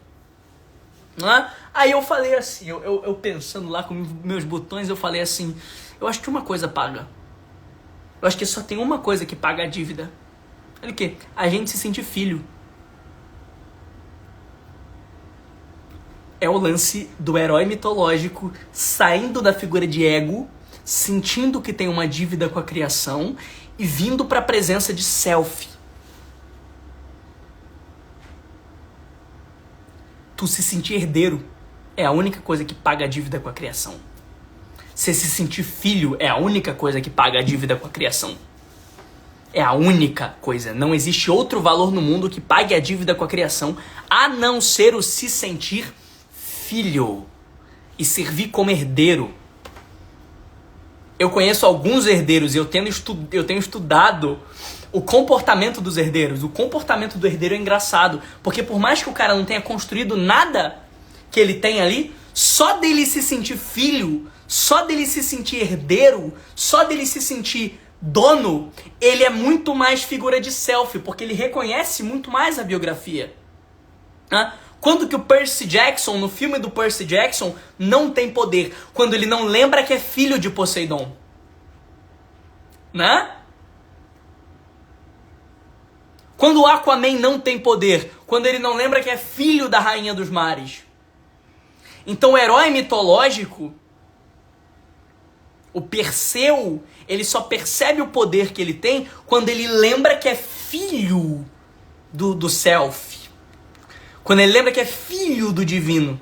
Não é? Aí eu falei assim, eu pensando lá com meus botões, eu falei assim, eu acho que uma coisa paga. Eu acho que só tem uma coisa que paga a dívida. Olha o quê? A gente se sentir filho. É o lance do herói mitológico saindo da figura de ego, sentindo que tem uma dívida com a criação e vindo para a presença de self. Tu se sentir herdeiro é a única coisa que paga a dívida com a criação. Você se sentir filho é a única coisa que paga a dívida com a criação. É a única coisa. Não existe outro valor no mundo que pague a dívida com a criação, a não ser o se sentir filho e servir como herdeiro. Eu conheço alguns herdeiros e eu tenho estudado o comportamento dos herdeiros. O comportamento do herdeiro é engraçado, porque por mais que o cara não tenha construído nada que ele tem ali, só dele se sentir filho, só dele se sentir herdeiro, só dele se sentir dono, ele é muito mais figura de self, porque ele reconhece muito mais a biografia. Quando que o Percy Jackson, no filme do Percy Jackson, não tem poder? Quando ele não lembra que é filho de Poseidon. Né? Quando o Aquaman não tem poder? Quando ele não lembra que é filho da Rainha dos Mares. Então o herói mitológico, o Perseu, ele só percebe o poder que ele tem quando ele lembra que é filho do self. Quando ele lembra que é filho do divino.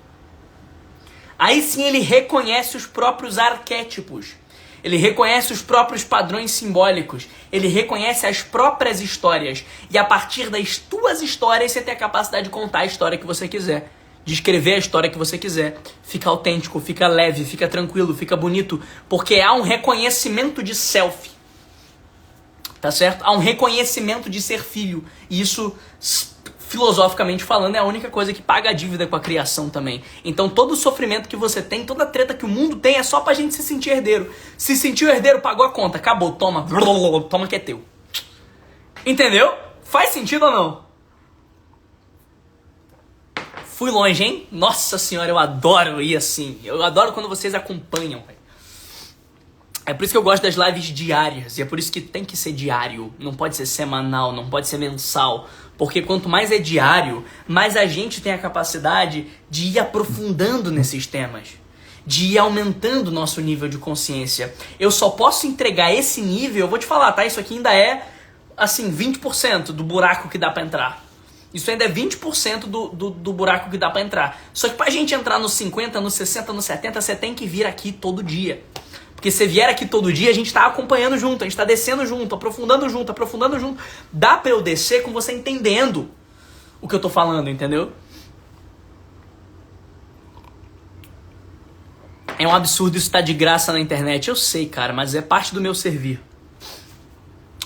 Aí sim ele reconhece os próprios arquétipos. Ele reconhece os próprios padrões simbólicos. Ele reconhece as próprias histórias. E a partir das tuas histórias você tem a capacidade de contar a história que você quiser. De escrever a história que você quiser. Fica autêntico, fica leve, fica tranquilo, fica bonito. Porque há um reconhecimento de self. Tá certo? Há um reconhecimento de ser filho. E isso, filosoficamente falando, é a única coisa que paga a dívida com a criação também. Então todo o sofrimento que você tem, toda a treta que o mundo tem é só pra gente se sentir herdeiro. Se sentiu herdeiro, pagou a conta, acabou, toma, toma que é teu. Entendeu? Faz sentido ou não? Fui longe, hein? Nossa senhora, eu adoro ir assim. Eu adoro quando vocês acompanham, velho. É por isso que eu gosto das lives diárias. E é por isso que tem que ser diário. Não pode ser semanal, não pode ser mensal. Porque quanto mais é diário, mais a gente tem a capacidade de ir aprofundando nesses temas. De ir aumentando o nosso nível de consciência. Eu só posso entregar esse nível, eu vou te falar, tá? Isso aqui ainda é, assim, 20% do buraco que dá pra entrar. Isso ainda é 20% do buraco que dá pra entrar. Só que pra gente entrar nos 50, nos 60, nos 70, você tem que vir aqui todo dia. Porque se vier aqui todo dia, a gente tá acompanhando junto, a gente tá descendo junto, aprofundando junto, aprofundando junto. Dá pra eu descer com você entendendo o que eu tô falando, entendeu? É um absurdo isso estar de graça na internet. Eu sei, cara, mas é parte do meu servir.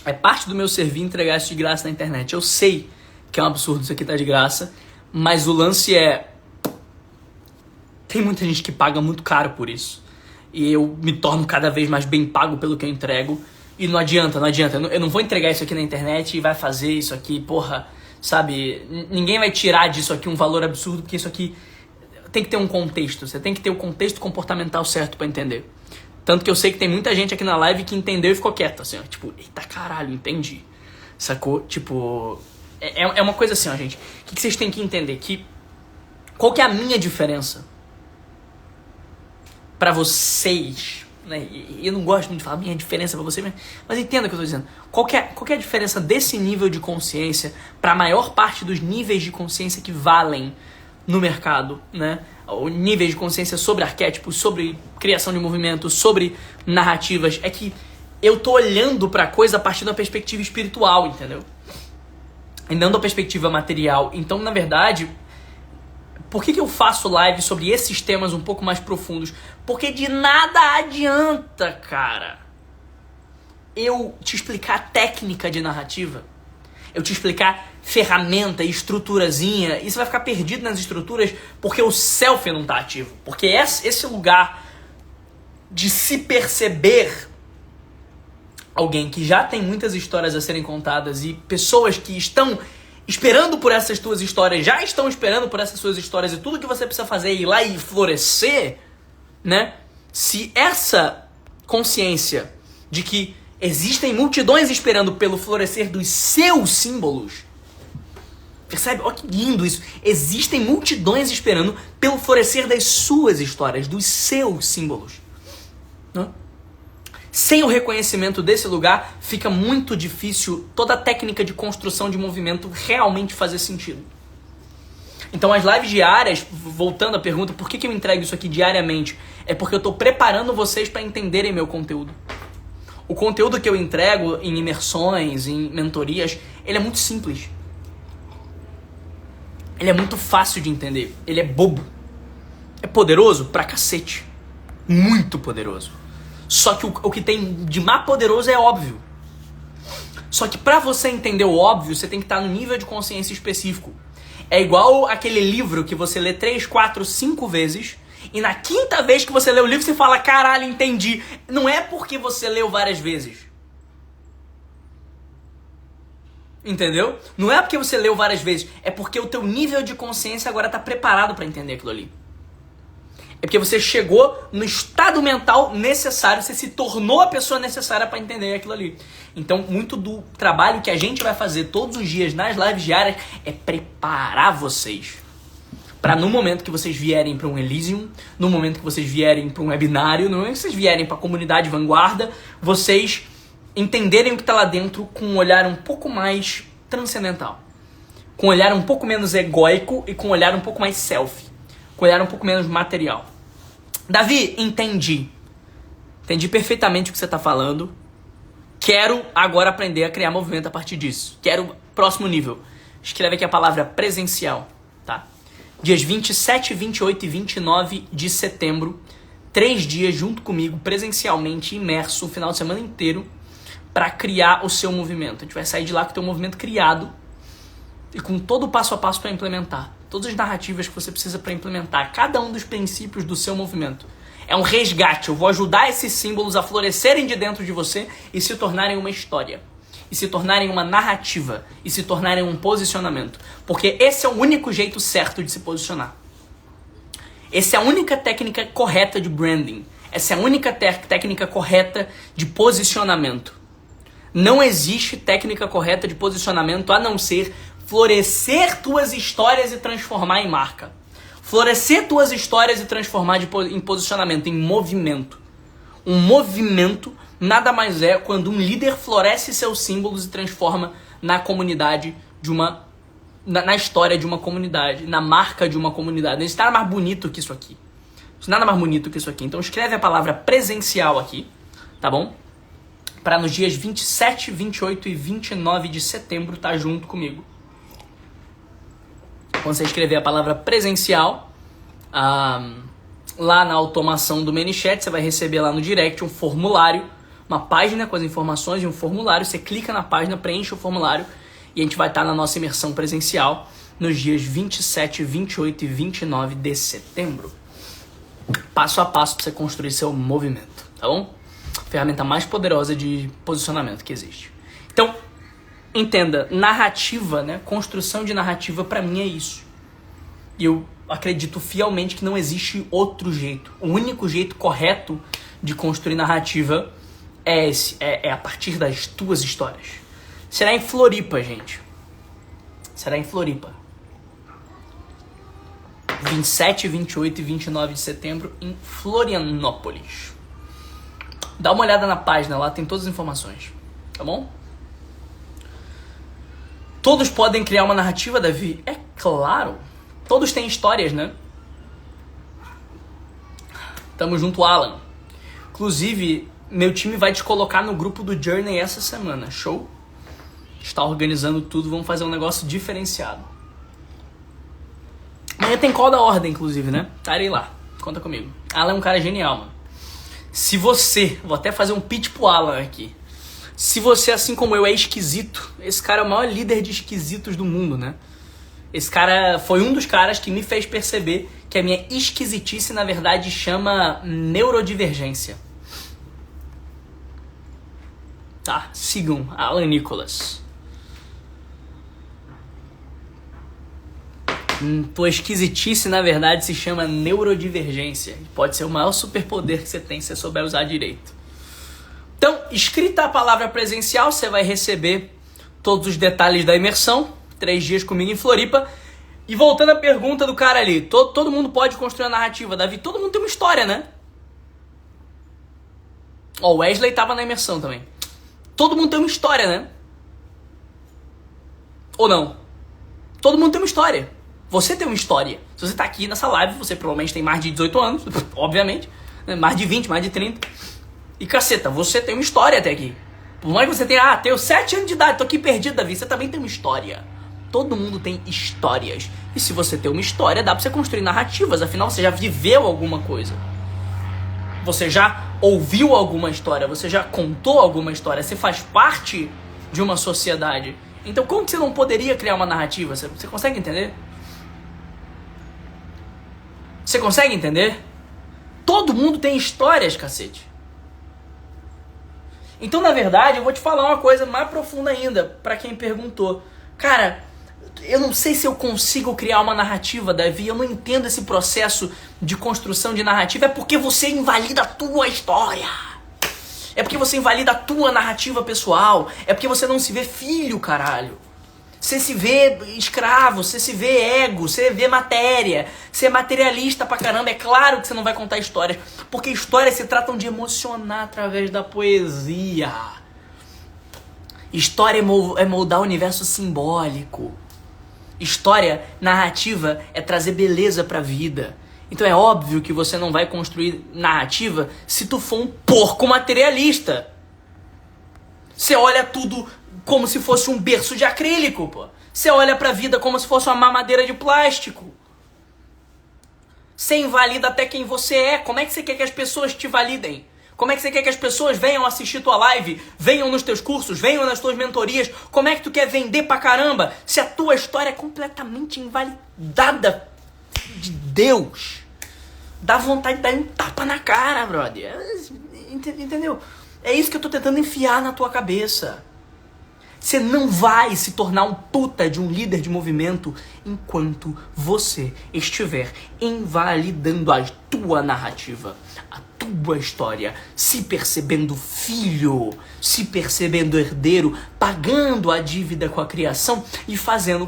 É parte do meu servir entregar isso de graça na internet. Eu sei que é um absurdo isso aqui estar de graça, mas o lance é... Tem muita gente que paga muito caro por isso. E eu me torno cada vez mais bem pago pelo que eu entrego. E não adianta. Eu não vou entregar isso aqui na internet e vai fazer isso aqui, porra, sabe? Ninguém vai tirar disso aqui um valor absurdo, porque isso aqui tem que ter um contexto. Você tem que ter o contexto comportamental certo pra entender. Tanto que eu sei que tem muita gente aqui na live que entendeu e ficou quieta, assim, ó. Tipo, eita caralho, entendi. Sacou? Tipo, é uma coisa assim, ó, gente. O que vocês têm que entender? Qual que é a minha diferença? Pra vocês, né? E eu não gosto muito de falar minha diferença pra você, mas entenda o que eu tô dizendo. Qual que é a diferença desse nível de consciência pra maior parte dos níveis de consciência que valem no mercado, né? O nível de consciência sobre arquétipos, sobre criação de movimento, sobre narrativas, é que eu tô olhando pra coisa a partir da perspectiva espiritual, entendeu? E não da perspectiva material. Então, na verdade... Por que eu faço live sobre esses temas um pouco mais profundos? Porque de nada adianta, cara, eu te explicar a técnica de narrativa, eu te explicar ferramenta, estruturazinha, e você vai ficar perdido nas estruturas porque o self não tá ativo. Porque esse lugar de se perceber alguém que já tem muitas histórias a serem contadas e pessoas que estão... esperando por essas tuas histórias, já estão esperando por essas suas histórias, e tudo que você precisa fazer é ir lá e florescer, né? Se essa consciência de que existem multidões esperando pelo florescer dos seus símbolos, percebe? Olha que lindo isso. Existem multidões esperando pelo florescer das suas histórias, dos seus símbolos, né? Sem o reconhecimento desse lugar, fica muito difícil toda a técnica de construção de movimento realmente fazer sentido. Então as lives diárias, voltando à pergunta, por que eu entrego isso aqui diariamente? É porque eu estou preparando vocês para entenderem meu conteúdo. O conteúdo que eu entrego em imersões, em mentorias, ele é muito simples. Ele é muito fácil de entender. Ele é bobo. É poderoso pra cacete. Muito poderoso. Só que o que tem de mais poderoso é óbvio. Só que pra você entender o óbvio, você tem que estar no nível de consciência específico. É igual aquele livro que você lê 3, 4, 5 vezes, e na quinta vez que você lê o livro, você fala, caralho, entendi. Não é porque você leu várias vezes. Entendeu? Não é porque você leu várias vezes. É porque o teu nível de consciência agora tá preparado pra entender aquilo ali. É porque você chegou no estado mental necessário, você se tornou a pessoa necessária para entender aquilo ali. Então, muito do trabalho que a gente vai fazer todos os dias nas lives diárias é preparar vocês para no momento que vocês vierem para um Elysium, no momento que vocês vierem para um webinário, no momento que vocês vierem para a comunidade vanguarda, vocês entenderem o que está lá dentro com um olhar um pouco mais transcendental, com um olhar um pouco menos egóico e com um olhar um pouco mais self, com um olhar um pouco menos material. Davi, entendi. Entendi perfeitamente o que você está falando. Quero agora aprender a criar movimento a partir disso. Quero próximo nível. Escreve aqui a palavra presencial, tá? Dias 27, 28 e 29 de setembro. 3 dias junto comigo, presencialmente, imerso, o final de semana inteiro, para criar o seu movimento. A gente vai sair de lá com o teu movimento criado e com todo o passo a passo para implementar. Todas as narrativas que você precisa para implementar. Cada um dos princípios do seu movimento. É um resgate. Eu vou ajudar esses símbolos a florescerem de dentro de você e se tornarem uma história. E se tornarem uma narrativa. E se tornarem um posicionamento. Porque esse é o único jeito certo de se posicionar. Essa é a única técnica correta de branding. Essa é a única técnica correta de posicionamento. Não existe técnica correta de posicionamento a não ser florescer tuas histórias e transformar em marca. Florescer tuas histórias e transformar em posicionamento, em movimento. Um movimento nada mais é quando um líder floresce seus símbolos e transforma na comunidade de uma... Na história de uma comunidade, na marca de uma comunidade. Não existe nada mais bonito que isso aqui. Não existe nada mais bonito que isso aqui. Então escreve a palavra presencial aqui, tá bom? Para nos dias 27, 28 e 29 de setembro estar junto comigo. Quando você escrever a palavra presencial, lá na automação do ManyChat, você vai receber lá no direct um formulário, uma página com as informações e um formulário. Você clica na página, preenche o formulário. E a gente vai estar na nossa imersão presencial nos dias 27, 28 e 29 de setembro. Passo a passo para você construir seu movimento, tá bom? Ferramenta mais poderosa de posicionamento que existe. Então, entenda, narrativa, né? Construção de narrativa para mim é isso. E eu acredito fielmente que não existe outro jeito. O único jeito correto de construir narrativa é esse, é a partir das tuas histórias. Será em Floripa, gente. Será em Floripa. 27, 28 e 29 de setembro em Florianópolis. Dá uma olhada na página, lá tem todas as informações. Tá bom? Todos podem criar uma narrativa, Davi? É claro. Todos têm histórias, né? Tamo junto, Alan. Inclusive, meu time vai te colocar no grupo do Journey essa semana. Show? Está organizando tudo, vamos fazer um negócio diferenciado. Amanhã tem call da ordem, inclusive, né? Estarei lá, conta comigo. Alan é um cara genial, mano. Se você, vou até fazer um pitch pro Alan aqui. Se você, assim como eu, é esquisito, esse cara é o maior líder de esquisitos do mundo, né? Esse cara foi um dos caras que me fez perceber que a minha esquisitice, na verdade, chama neurodivergência. Tá? Sigam Alan Nicholas. Tua esquisitice, na verdade, se chama neurodivergência. Pode ser o maior superpoder que você tem se você souber usar direito. Então, escrita a palavra presencial, você vai receber todos os detalhes da imersão. 3 dias comigo em Floripa. E voltando à pergunta do cara ali. Todo mundo pode construir uma narrativa, Davi. Todo mundo tem uma história, né? Ó, o Wesley tava na imersão também. Todo mundo tem uma história, né? Ou não? Todo mundo tem uma história. Você tem uma história. Se você tá aqui nessa live, você provavelmente tem mais de 18 anos, obviamente. Mais de 20, mais de 30. E caceta, você tem uma história até aqui. Por mais que você tenha, tenho 7 anos de idade, tô aqui perdido, Davi. Você também tem uma história. Todo mundo tem histórias. E se você tem uma história, dá pra você construir narrativas. Afinal, você já viveu alguma coisa. Você já ouviu alguma história. Você já contou alguma história. Você faz parte de uma sociedade. Então, como que você não poderia criar uma narrativa? Você consegue entender? Você consegue entender? Todo mundo tem histórias, cacete. Então, na verdade, eu vou te falar uma coisa mais profunda ainda, pra quem perguntou. Cara, eu não sei se eu consigo criar uma narrativa, Davi. Eu não entendo esse processo de construção de narrativa. É porque você invalida a tua história. É porque você invalida a tua narrativa pessoal. É porque você não se vê filho, caralho. Você se vê escravo, você se vê ego, você vê matéria, você é materialista pra caramba. É claro que você não vai contar histórias, porque histórias se tratam de emocionar através da poesia. História é moldar o universo simbólico. História, narrativa, é trazer beleza pra vida. Então é óbvio que você não vai construir narrativa se tu for um porco materialista. Você olha tudo como se fosse um berço de acrílico, pô. Você olha pra vida como se fosse uma mamadeira de plástico. Você invalida até quem você é. Como é que você quer que as pessoas te validem? Como é que você quer que as pessoas venham assistir tua live, venham nos teus cursos, venham nas tuas mentorias? Como é que tu quer vender pra caramba se a tua história é completamente invalidada de Deus? Dá vontade de dar um tapa na cara, brother. Entendeu? É isso que eu tô tentando enfiar na tua cabeça. Você não vai se tornar um puta de um líder de movimento enquanto você estiver invalidando a tua narrativa, a tua história, se percebendo filho, se percebendo herdeiro, pagando a dívida com a criação e fazendo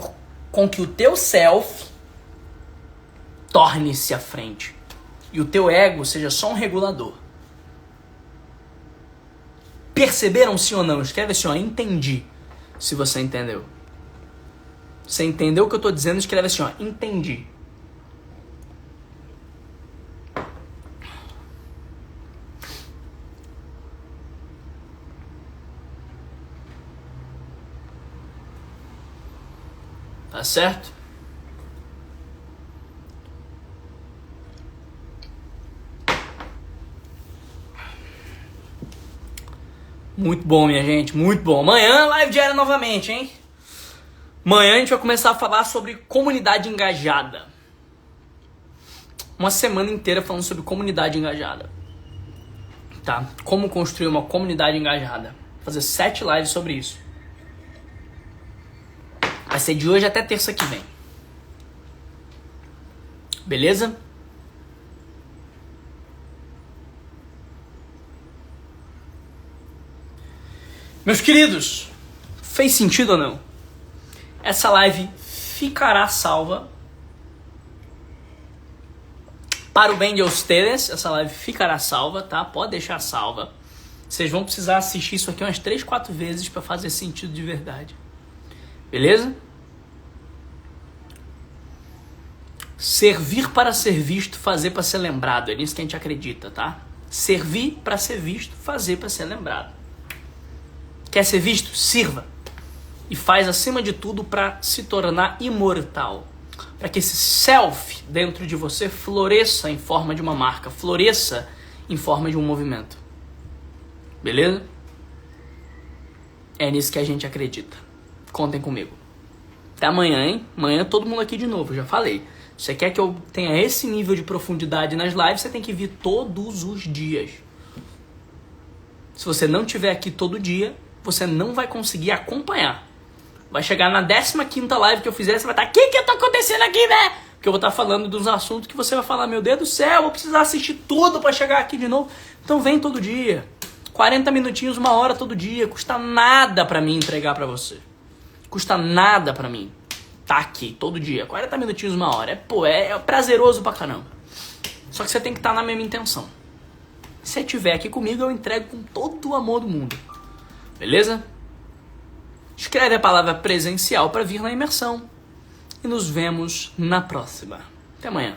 com que o teu self torne-se à frente e o teu ego seja só um regulador. Perceberam sim ou não? Escreve assim, ó, entendi. Se você entendeu. Você entendeu o que eu tô dizendo? Escreve assim, ó, entendi. Tá certo? Muito bom, minha gente, muito bom. Amanhã, live diária novamente, hein? Amanhã a gente vai começar a falar sobre comunidade engajada. Uma semana inteira falando sobre comunidade engajada. Tá? Como construir uma comunidade engajada. Vou fazer 7 lives sobre isso. Vai ser de hoje até terça que vem. Beleza? Meus queridos, fez sentido ou não? Essa live ficará salva para o bem de vocês. Essa live ficará salva, tá? Pode deixar salva. Vocês vão precisar assistir isso aqui umas 3, 4 vezes para fazer sentido de verdade. Beleza? Servir para ser visto, fazer para ser lembrado. É nisso que a gente acredita, tá? Servir para ser visto, fazer para ser lembrado. Quer ser visto? Sirva. E faz acima de tudo para se tornar imortal. Para que esse self dentro de você floresça em forma de uma marca. Floresça em forma de um movimento. Beleza? É nisso que a gente acredita. Contem comigo. Até amanhã, hein? Amanhã todo mundo aqui de novo, já falei. Você quer que eu tenha esse nível de profundidade nas lives, você tem que vir todos os dias. Se você não estiver aqui todo dia, você não vai conseguir acompanhar. Vai chegar na 15ª live que eu fizer, você vai estar, o que tá acontecendo aqui, né? Porque eu vou estar falando dos assuntos que você vai falar, meu Deus do céu, vou precisar assistir tudo para chegar aqui de novo. Então vem todo dia. 40 minutinhos, 1 hora todo dia. Custa nada para mim entregar para você. Custa nada para mim. Tá aqui todo dia. 40 minutinhos, 1 hora. É prazeroso pra caramba. Só que você tem que estar na mesma intenção. Se você estiver aqui comigo, eu entrego com todo o amor do mundo. Beleza? Escreve a palavra presencial para vir na imersão. E nos vemos na próxima. Até amanhã.